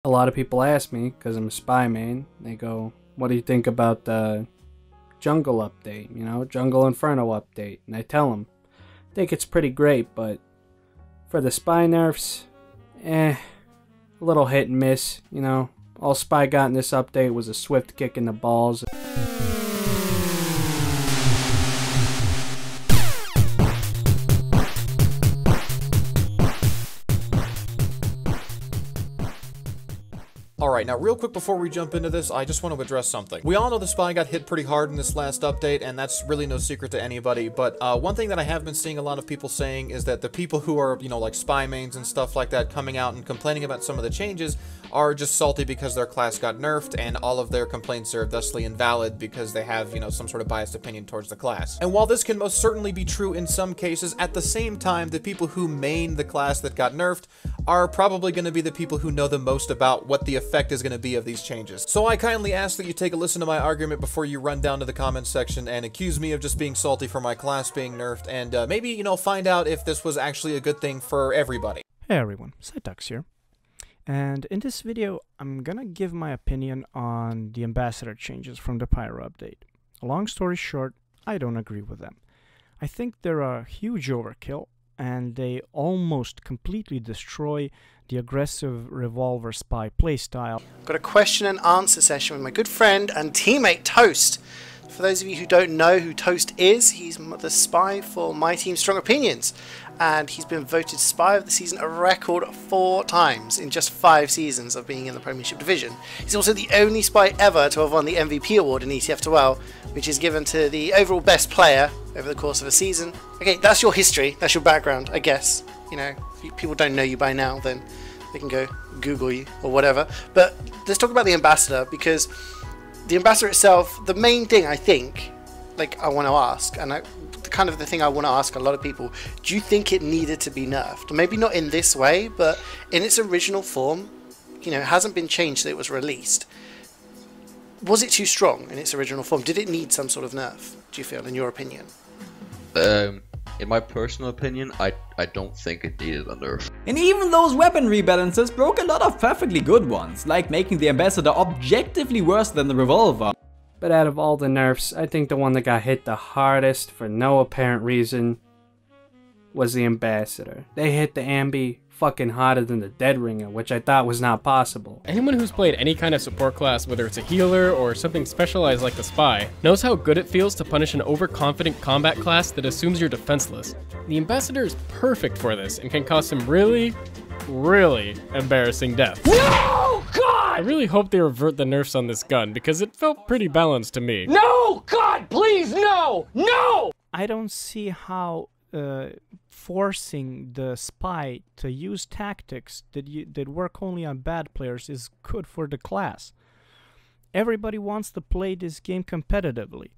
A lot of people ask me, because I'm a spy main, they go, what do you think about the jungle update, you know, jungle Inferno update? And I tell them, I think it's pretty great, but for the spy nerfs, a little hit and miss, you know. All spy got in this update was a swift kick in the balls. Alright, now real quick before we jump into this, I just want to address something. We all know the spy got hit pretty hard in this last update, and that's really no secret to anybody, but one thing that I have been seeing a lot of people saying is that the people who are, you know, like spy mains and stuff like that coming out and complaining about some of the changes are just salty because their class got nerfed, and all of their complaints are thusly invalid because they have, you know, some sort of biased opinion towards the class. And while this can most certainly be true in some cases, at the same time, the people who main the class that got nerfed are probably going to be the people who know the most about what the effect is going to be of these changes. So I kindly ask that you take a listen to my argument before you run down to the comments section and accuse me of just being salty for my class being nerfed, and maybe, you know, find out if this was actually a good thing for everybody. Hey everyone, sytox here. And in this video, I'm gonna give my opinion on the ambassador changes from the Pyro update. Long story short, I don't agree with them. I think they're a huge overkill, and they almost completely destroy the aggressive revolver spy playstyle. Got a question and answer session with my good friend and teammate Toast. For those of you who don't know who Toast is, he's the spy for my team Strong Opinions, and he's been voted Spy of the Season a record 4 times in just 5 seasons of being in the Premiership Division. He's also the only spy ever to have won the MVP award in ETF2L, which is given to the overall best player over the course of a season. Okay, that's your history, that's your background, I guess. You know, if people don't know you by now, then they can go Google you or whatever. But let's talk about the ambassador, because the ambassador itself, the main thing I think, like, I want to ask, and kind of the thing I want to ask a lot of people, do you think it needed to be nerfed? Maybe not in this way, but in its original form, you know, it hasn't been changed that it was released. Was it too strong in its original form? Did it need some sort of nerf, do you feel, in your opinion? In my personal opinion, I don't think it needed a nerf. And even those weapon rebalances broke a lot of perfectly good ones, like making the ambassador objectively worse than the revolver. But out of all the nerfs, I think the one that got hit the hardest for no apparent reason was the ambassador. They hit the ambi fucking harder than the dead ringer, which I thought was not possible. Anyone who's played any kind of support class, whether it's a healer or something specialized like the spy, knows how good it feels to punish an overconfident combat class that assumes you're defenseless. The ambassador is perfect for this and can cause some really embarrassing deaths. No! God! I really hope they revert the nerfs on this gun because it felt pretty balanced to me. No! God, please, no! No! I don't see how forcing the spy to use tactics that work only on bad players is good for the class. Everybody wants to play this game competitively,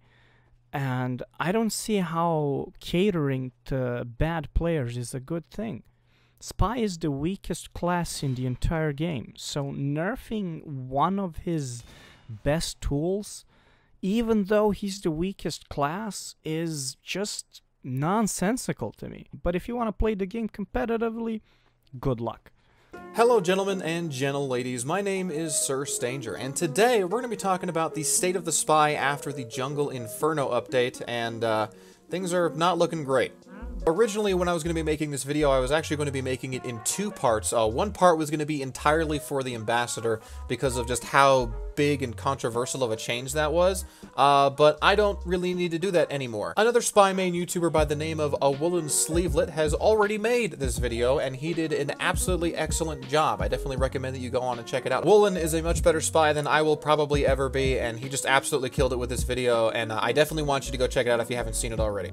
and I don't see how catering to bad players is a good thing. Spy is the weakest class in the entire game, so nerfing one of his best tools, even though he's the weakest class, is just nonsensical to me. But if you want to play the game competitively, good luck. Hello gentlemen and gentle ladies, my name is Sir Stanger, and today we're going to be talking about the state of the spy after the Jungle Inferno update, and things are not looking great. Originally, when I was going to be making this video, I was actually going to be making it in 2 parts. One part was going to be entirely for the ambassador because of just how big and controversial of a change that was, but I don't really need to do that anymore. Another spy main YouTuber by the name of a woolen sleevelet has already made this video, and he did an absolutely excellent job. I definitely recommend that you go on and check it out. Woolen is a much better spy than I will probably ever be, and he just absolutely killed it with this video, and I definitely want you to go check it out if you haven't seen it already.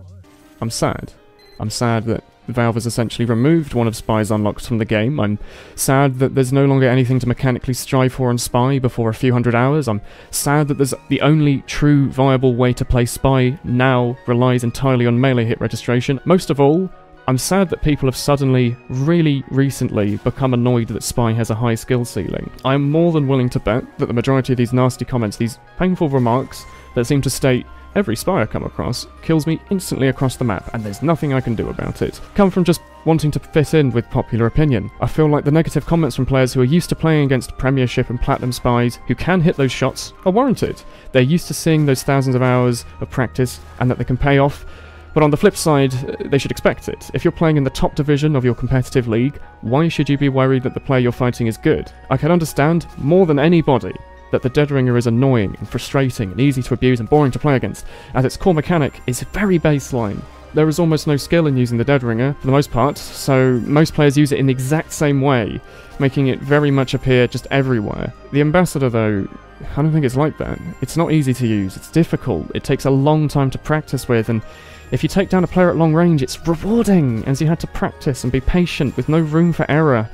I'm sad. I'm sad that Valve has essentially removed one of Spy's unlocks from the game. I'm sad that there's no longer anything to mechanically strive for on Spy before a few hundred hours. I'm sad that there's the only true viable way to play Spy now relies entirely on melee hit registration. Most of all, I'm sad that people have suddenly, really recently, become annoyed that Spy has a high skill ceiling. I'm more than willing to bet that the majority of these nasty comments, these painful remarks that seem to state every spy I come across kills me instantly across the map, and there's nothing I can do about it, come from just wanting to fit in with popular opinion. I feel like the negative comments from players who are used to playing against Premiership and Platinum spies who can hit those shots are warranted. They're used to seeing those thousands of hours of practice and that they can pay off. But on the flip side, they should expect it. If you're playing in the top division of your competitive league, why should you be worried that the player you're fighting is good? I can understand, more than anybody, that the Dead Ringer is annoying and frustrating and easy to abuse and boring to play against, as its core mechanic is very baseline. There is almost no skill in using the Dead Ringer, for the most part, so most players use it in the exact same way, making it very much appear just everywhere. The Ambassador, though, I don't think it's like that. It's not easy to use, it's difficult, it takes a long time to practice with, and if you take down a player at long range, it's rewarding, as you had to practice and be patient with no room for error.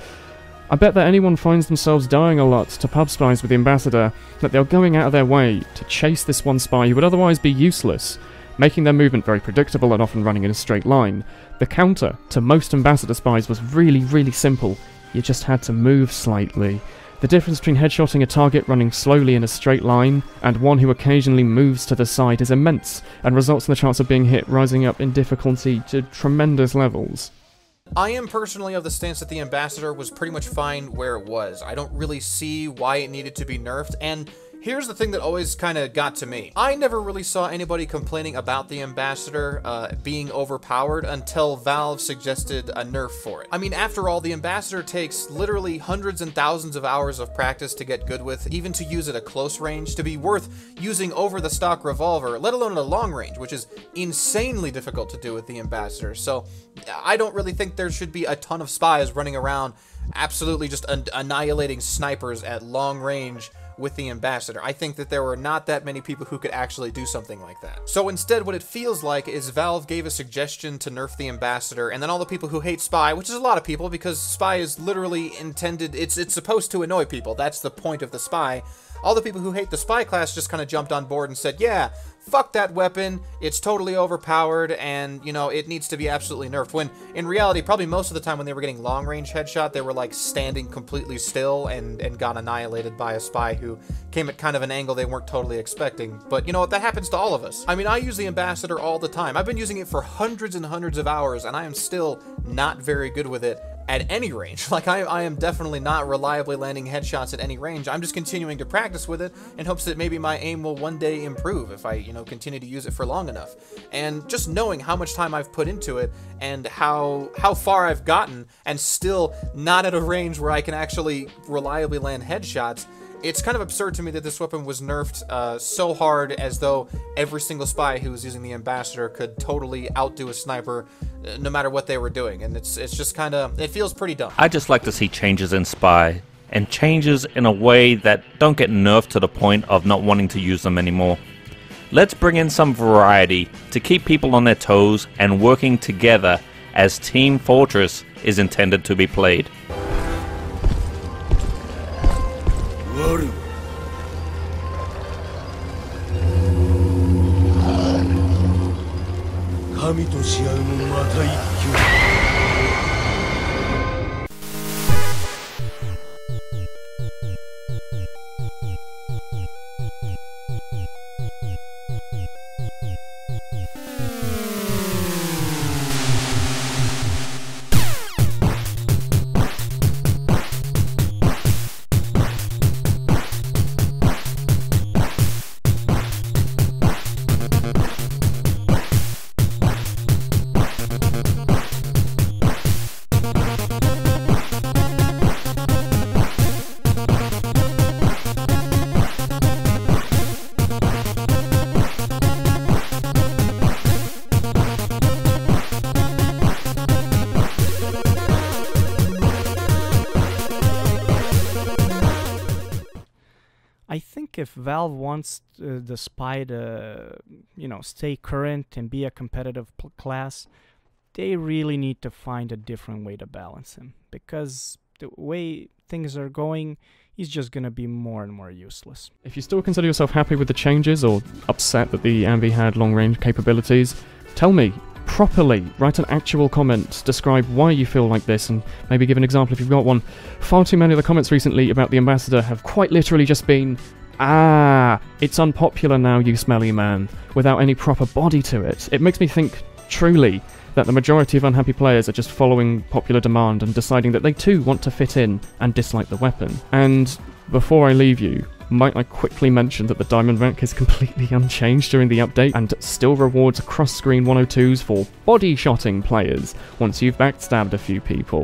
I bet that anyone finds themselves dying a lot to pub spies with the Ambassador, that they're going out of their way to chase this one spy who would otherwise be useless, making their movement very predictable and often running in a straight line. The counter to most Ambassador spies was really simple. You just had to move slightly. The difference between headshotting a target running slowly in a straight line and one who occasionally moves to the side is immense, and results in the chance of being hit rising up in difficulty to tremendous levels. I am personally of the stance that the Ambassador was pretty much fine where it was. I don't really see why it needed to be nerfed, and here's the thing that always kind of got to me. I never really saw anybody complaining about the Ambassador being overpowered until Valve suggested a nerf for it. I mean, after all, the Ambassador takes literally hundreds and thousands of hours of practice to get good with, even to use at a close range, to be worth using over the stock revolver, let alone at a long range, which is insanely difficult to do with the Ambassador. So I don't really think there should be a ton of spies running around absolutely just annihilating snipers at long range with the Ambassador. I think that there were not that many people who could actually do something like that. So instead, what it feels like is Valve gave a suggestion to nerf the Ambassador, and then all the people who hate Spy, which is a lot of people because Spy is literally intended, it's supposed to annoy people. That's the point of the Spy. All the people who hate the Spy class just kind of jumped on board and said, yeah, fuck that weapon, it's totally overpowered, and, you know, it needs to be absolutely nerfed. When, in reality, probably most of the time when they were getting long-range headshot, they were, like, standing completely still and got annihilated by a Spy who came at kind of an angle they weren't totally expecting. But, you know what, that happens to all of us. I mean, I use the Ambassador all the time. I've been using it for hundreds and hundreds of hours, and I am still not very good with it at any range. Like, I am definitely not reliably landing headshots at any range. I'm just continuing to practice with it in hopes that maybe my aim will one day improve if I, you know, continue to use it for long enough. And just knowing how much time I've put into it and how far I've gotten and still not at a range where I can actually reliably land headshots, it's kind of absurd to me that this weapon was nerfed so hard, as though every single spy who was using the Ambassador could totally outdo a sniper no matter what they were doing. And it's just kind of, it feels pretty dumb. I just like to see changes in Spy, and changes in a way that don't get nerfed to the point of not wanting to use them anymore. Let's bring in some variety to keep people on their toes and working together as Team Fortress is intended to be played. I think if Valve wants the Spy to, you know, stay current and be a competitive class, they really need to find a different way to balance him, because the way things are going, he's just gonna be more and more useless. If you still consider yourself happy with the changes or upset that the Ambi had long-range capabilities, tell me properly. Write an actual comment, describe why you feel like this, and maybe give an example if you've got one. Far too many of the comments recently about the Ambassador have quite literally just been, "Ah, it's unpopular now, you smelly man," without any proper body to it. It makes me think, truly, that the majority of unhappy players are just following popular demand and deciding that they too want to fit in and dislike the weapon. And before I leave you, might I quickly mention that the diamond rank is completely unchanged during the update and still rewards cross-screen 102s for body-shotting players once you've backstabbed a few people.